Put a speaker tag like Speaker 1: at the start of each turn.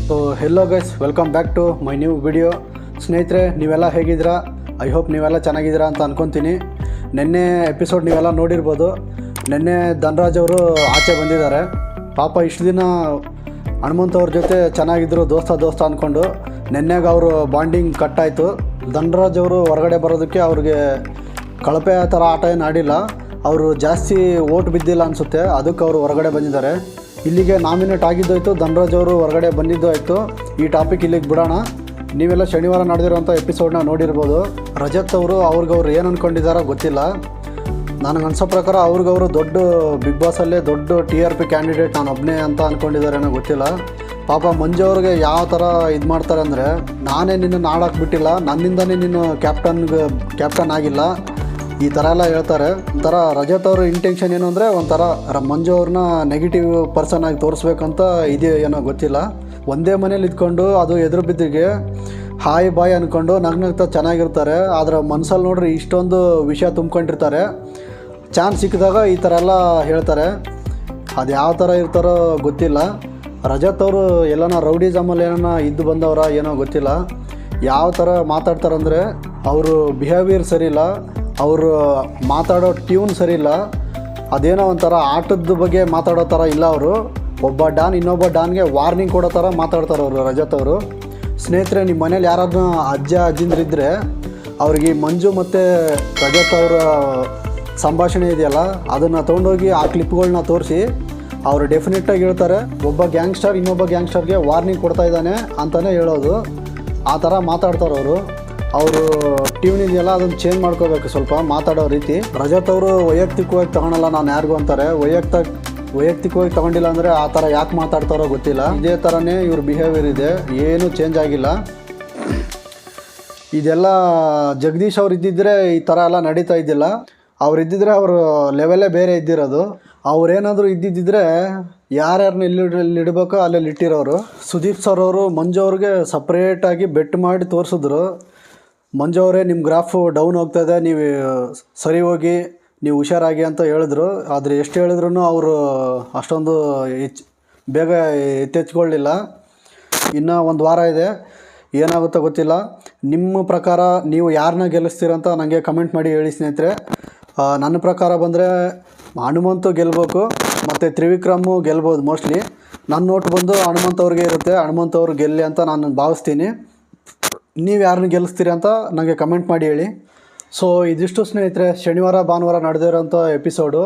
Speaker 1: So hello guys, welcome back to my new video. ಸ್ನೇಹಿತರೆ, ನೀವೆಲ್ಲ ಹೇಗಿದ್ದೀರಾ? ಐ ಹೋಪ್ ನೀವೆಲ್ಲ ಚೆನ್ನಾಗಿದ್ದೀರಾ ಅಂತ ಅಂದ್ಕೊತೀನಿ. ನಿನ್ನೆ ಎಪಿಸೋಡ್ ನೀವೆಲ್ಲ ನೋಡಿರ್ಬೋದು. ನಿನ್ನೆ ಧನ್ರಾಜ್ ಅವರು ಆಚೆ ಬಂದಿದ್ದಾರೆ. ಪಾಪ ಇಷ್ಟು ದಿನ ಹನುಮಂತವ್ರ ಜೊತೆ ಚೆನ್ನಾಗಿದ್ದರು, ದೋಸ್ತ ಅಂದ್ಕೊಂಡು. ನಿನ್ನೆಗೆ ಅವರು ಬಾಂಡಿಂಗ್ ಕಟ್ಟಾಯಿತು. ಧನ್ರಾಜ್ ಅವರು ಹೊರಗಡೆ ಬರೋದಕ್ಕೆ ಅವ್ರಿಗೆ ಕಳಪೆ ಥರ ಆಟ ಏನು ಆಡಿಲ್ಲ. ಅವರು ಜಾಸ್ತಿ ಓಟ್ ಬಿದ್ದಿಲ್ಲ ಅನಿಸುತ್ತೆ, ಅದಕ್ಕೆ ಅವರು ಹೊರಗಡೆ ಬಂದಿದ್ದಾರೆ. ಇಲ್ಲಿಗೆ ನಾಮಿನೇಟ್ ಆಗಿದ್ದೋಯ್ತು, ಧನ್ರಾಜ್ ಅವರು ಹೊರಗಡೆ ಬಂದಿದ್ದು ಆಯಿತು. ಈ ಟಾಪಿಕ್ ಇಲ್ಲಿಗೆ ಬಿಡೋಣ. ನೀವೆಲ್ಲ ಶನಿವಾರ ನಡೆದಿರೋಂಥ ಎಪಿಸೋಡ್ನ ನೋಡಿರ್ಬೋದು. ರಜತ್ ಅವರು ಅವ್ರಿಗವ್ರು ಏನು ಅಂದ್ಕೊಂಡಿದ್ದಾರೋ ಗೊತ್ತಿಲ್ಲ. ನನಗೆ ಅನ್ಸೋ ಪ್ರಕಾರ ಅವ್ರಿಗವರು ದೊಡ್ಡ ಬಿಗ್ ಬಾಸಲ್ಲೇ ದೊಡ್ಡ TRP ಕ್ಯಾಂಡಿಡೇಟ್ ನಾನು ಒಬ್ಬನೇ ಅಂತ ಅಂದ್ಕೊಂಡಿದ್ದಾರೇನೋ ಗೊತ್ತಿಲ್ಲ. ಪಾಪ ಮಂಜು ಅವ್ರಿಗೆ ಯಾವ ಥರ ಇದು ಮಾಡ್ತಾರೆ ಅಂದರೆ, ನಾನೇ ನಿನ್ನನ್ನು ಆಡೋಕ್ಕೆ ಬಿಟ್ಟಿಲ್ಲ, ನನ್ನಿಂದನೇ ನೀನು ಕ್ಯಾಪ್ಟನ್ ಆಗಿಲ್ಲ, ಈ ಥರ ಎಲ್ಲ ಹೇಳ್ತಾರೆ. ಒಂಥರ ರಜತ್ ಅವ್ರ ಇಂಟೆನ್ಷನ್ ಏನು ಅಂದರೆ ಒಂಥರ ಮಂಜು ಅವ್ರನ್ನ ನೆಗೆಟಿವ್ ಪರ್ಸನ್ ಆಗಿ ತೋರಿಸ್ಬೇಕಂತ ಇದೆ ಏನೋ ಗೊತ್ತಿಲ್ಲ. ಒಂದೇ ಮನೇಲಿ ಇದ್ಕೊಂಡು ಅದು ಎದುರು ಬಿದ್ದಿಗೆ ಹಾಯ್ ಬಾಯ್ ಅಂದ್ಕೊಂಡು ನಗ್ನಗ್ತಾ ಚೆನ್ನಾಗಿರ್ತಾರೆ. ಆದರೆ ಮನಸ್ಸಲ್ಲಿ ನೋಡ್ರಿ ಇಷ್ಟೊಂದು ವಿಷಯ ತುಂಬ್ಕೊಂಡಿರ್ತಾರೆ. ಚಾನ್ಸ್ ಸಿಕ್ಕಿದಾಗ ಈ ಥರ ಎಲ್ಲ ಹೇಳ್ತಾರೆ. ಅದು ಯಾವ ಥರ ಇರ್ತಾರೋ ಗೊತ್ತಿಲ್ಲ. ರಜತ್ ಅವರು ಎಲ್ಲನ ರೌಡಿಸಮಲ್ಲಿ ಏನೋ ಇದ್ದು ಬಂದವರ ಏನೋ ಗೊತ್ತಿಲ್ಲ. ಯಾವ ಥರ ಮಾತಾಡ್ತಾರಂದರೆ ಅವರು ಬಿಹೇವಿಯರ್ ಸರಿ ಇಲ್ಲ, ಅವರು ಮಾತಾಡೋ ಟ್ಯೂನ್ ಸರಿ ಇಲ್ಲ. ಅದೇನೋ ಒಂಥರ ಆಟದ ಬಗ್ಗೆ ಮಾತಾಡೋ ಥರ ಇಲ್ಲ. ಅವರು ಒಬ್ಬ ಡಾನ್ ಇನ್ನೊಬ್ಬ ಡಾನ್ಗೆ ವಾರ್ನಿಂಗ್ ಕೊಡೋ ಥರ ಮಾತಾಡ್ತಾರೆ ಅವರು ರಜತ್ ಅವರು. ಸ್ನೇಹಿತರೆ, ನಿಮ್ಮ ಮನೇಲಿ ಯಾರಾದ್ರೂ ಅಜ್ಜಿಂದ್ರಿದ್ದರೆ ಅವ್ರಿಗೆ ಮಂಜು ಮತ್ತು ರಜತ್ ಅವರ ಸಂಭಾಷಣೆ ಇದೆಯಲ್ಲ, ಅದನ್ನು ತೊಗೊಂಡೋಗಿ ಆ ಕ್ಲಿಪ್ಗಳನ್ನ ತೋರಿಸಿ ಅವರು ಡೆಫಿನೆಟ್ಟಾಗಿ ಹೇಳ್ತಾರೆ, ಒಬ್ಬ ಗ್ಯಾಂಗ್ಸ್ಟರ್ ಇನ್ನೊಬ್ಬ ಗ್ಯಾಂಗ್ಸ್ಟರ್ಗೆ ವಾರ್ನಿಂಗ್ ಕೊಡ್ತಾ ಇದ್ದಾನೆ ಅಂತಲೇ ಹೇಳೋದು. ಆ ಥರ ಮಾತಾಡ್ತಾರೆ ಅವರು ಟ್ಯೂನ್ ಇದೆಯಲ್ಲ, ಅದನ್ನು ಚೇಂಜ್ ಮಾಡ್ಕೋಬೇಕು ಸ್ವಲ್ಪ ಮಾತಾಡೋ ರೀತಿ. ರಜತ್ ಅವರು ವೈಯಕ್ತಿಕವಾಗಿ ತೊಗೊಳಲ್ಲ ನಾನು ಯಾರಿಗೂ ಅಂತಾರೆ. ವೈಯಕ್ತಿಕವಾಗಿ ತೊಗೊಂಡಿಲ್ಲ ಅಂದರೆ ಆ ಥರ ಯಾಕೆ ಮಾತಾಡ್ತಾರೋ ಗೊತ್ತಿಲ್ಲ. ಇದೇ ಥರನೇ ಇವ್ರ ಬಿಹೇವಿಯರ್ ಇದೆ, ಏನೂ ಚೇಂಜ್ ಆಗಿಲ್ಲ. ಇದೆಲ್ಲ ಜಗದೀಶ್ ಅವ್ರು ಇದ್ದಿದ್ದರೆ ಈ ಥರ ಎಲ್ಲ ನಡೀತಾ ಇದ್ದಿಲ್ಲ. ಅವ್ರು ಇದ್ದಿದ್ರೆ ಅವರು ಲೆವೆಲೇ ಬೇರೆ ಇದ್ದಿರೋದು. ಅವ್ರೇನಾದರೂ ಇದ್ದಿದ್ದರೆ ಯಾರ್ಯಾರನ್ನ ಎಲ್ಲಿ ಇಡಬೇಕೋ ಅಲ್ಲೆಲ್ಲಿ ಇಟ್ಟಿರೋರು. ಸುದೀಪ್ ಸರ್ ಅವರು ಮಂಜು ಅವ್ರಿಗೆ ಸಪ್ರೇಟಾಗಿ ಬೆಟ್ ಮಾಡಿ ತೋರಿಸಿದ್ರು. ಮಂಜು ಅವರೇ, ನಿಮ್ಮ ಗ್ರಾಫು ಡೌನ್ ಹೋಗ್ತಾಯಿದೆ, ನೀವು ಸರಿ ಹೋಗಿ, ನೀವು ಹುಷಾರಾಗಿ ಅಂತ ಹೇಳಿದ್ರು. ಆದರೆ ಎಷ್ಟು ಹೇಳಿದ್ರು ಅವರು ಅಷ್ಟೊಂದು ಬೇಗ ಎತ್ತೆಚ್ಕೊಳ್ಳಿಲ್ಲ. ಇನ್ನೂ ಒಂದು ವಾರ ಇದೆ, ಏನಾಗುತ್ತೋ ಗೊತ್ತಿಲ್ಲ. ನಿಮ್ಮ ಪ್ರಕಾರ ನೀವು ಯಾರನ್ನ ಗೆಲ್ಲಿಸ್ತೀರಂತ ನನಗೆ ಕಮೆಂಟ್ ಮಾಡಿ ಹೇಳಿ ಸ್ನೇಹಿತರೆ. ನನ್ನ ಪ್ರಕಾರ ಬಂದರೆ ಹನುಮಂತು ಗೆಲ್ಲಬೇಕು ಮತ್ತು ತ್ರಿವಿಕ್ರಮು ಗೆಲ್ಬೋದು ಮೋಸ್ಟ್ಲಿ. ನನ್ನ ನೋಟ್ ಬಂದು ಹನುಮಂತ್ ಅವ್ರಿಗೆ ಇರುತ್ತೆ. ಹನುಮಂತ್ ಅವ್ರು ಗೆಲ್ಲಿ ಅಂತ ನಾನು ಭಾವಿಸ್ತೀನಿ. ನೀವು ಯಾರನ್ನ ಗೆಲ್ಲಿಸ್ತೀರಿ ಅಂತ ನನಗೆ ಕಮೆಂಟ್ ಮಾಡಿ ಹೇಳಿ. ಸೊ ಇದಿಷ್ಟು ಸ್ನೇಹಿತರೆ, ಶನಿವಾರ ಭಾನುವಾರ ನಡೆದಿರೋಂಥ ಎಪಿಸೋಡು.